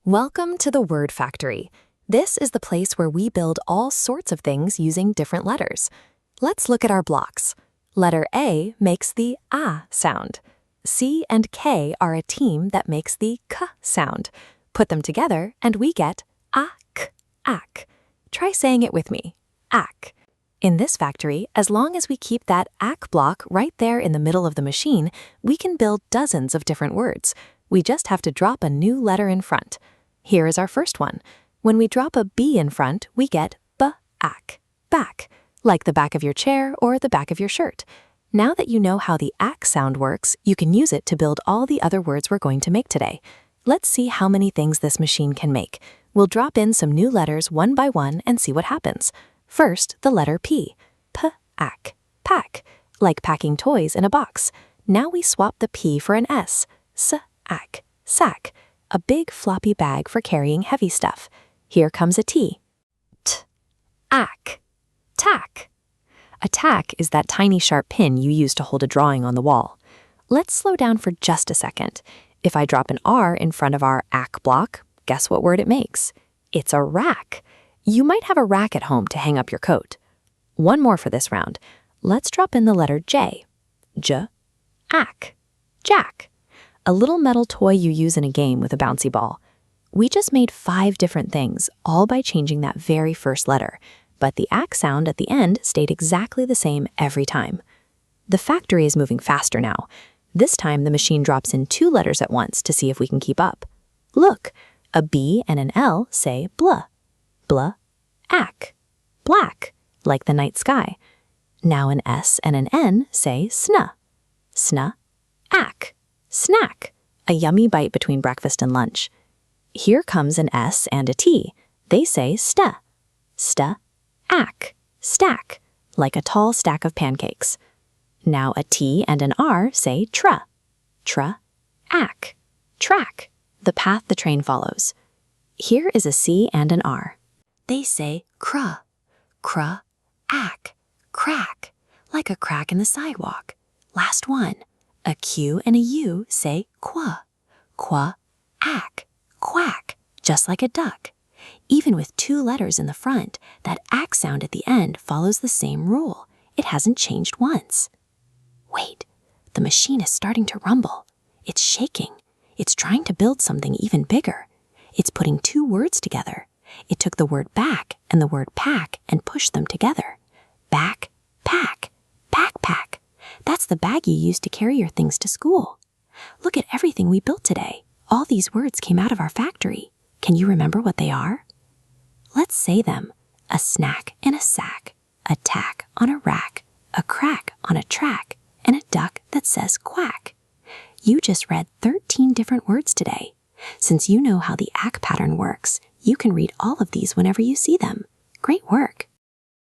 Welcome to the Word Factory. This is the place where we build all sorts of things using different letters. Let's look at our blocks. Letter A makes the A sound. C and K are a team that makes the K sound. Put them together and we get ACK, ACK. Try saying it with me, ACK. In this factory, as long as we keep that ACK block right there in the middle of the machine, we can build dozens of different words. We just have to drop a new letter in front. Here is our first one. When we drop a B in front, we get B-ack, back, like the back of your chair or the back of your shirt. Now that you know how the ACK sound works, you can use it to build all the other words we're going to make today. Let's see how many things this machine can make. We'll drop in some new letters one by one and see what happens. First, the letter P. P-ack, pack, like packing toys in a box. Now we swap the P for an S. S-ack, sack, a big floppy bag for carrying heavy stuff. Here comes a T. T-ack, tack. A tack is that tiny sharp pin you use to hold a drawing on the wall. Let's slow down for just a second. If I drop an R in front of our ACK block, guess what word it makes? It's a rack. You might have a rack at home to hang up your coat. One more for this round. Let's drop in the letter J. J-ack, jack. A little metal toy you use in a game with a bouncy ball. We just made 5 different things, all by changing that very first letter, but the ACK sound at the end stayed exactly the same every time. The factory is moving faster now. This time the machine drops in 2 letters at once to see if we can keep up. Look, a B and an L say blah, blah, ack, black, like the night sky. Now an S and an N say sna, sna, ack, snack, a yummy bite between breakfast and lunch. Here comes an S and a T. They say sta, ack, stack, like a tall stack of pancakes. Now a T and an R say tra, ack, track, the path the train follows. Here is a C and an R. They say cra, ack, crack, like a crack in the sidewalk. Last one. A Q and a U say qua, ack, quack, just like a duck. Even with 2 letters in the front, that ACK sound at the end follows the same rule. It hasn't changed once. Wait, the machine is starting to rumble. It's shaking. It's trying to build something even bigger. It's putting 2 words together. It took the word back and the word pack and pushed them together. Back, pack, backpack. That's the bag you use to carry your things to school. Look at everything we built today. All these words came out of our factory. Can you remember what they are? Let's say them. A snack in a sack, a tack on a rack, a crack on a track, and a duck that says quack. You just read 13 different words today. Since you know how the ACK pattern works, you can read all of these whenever you see them. Great work!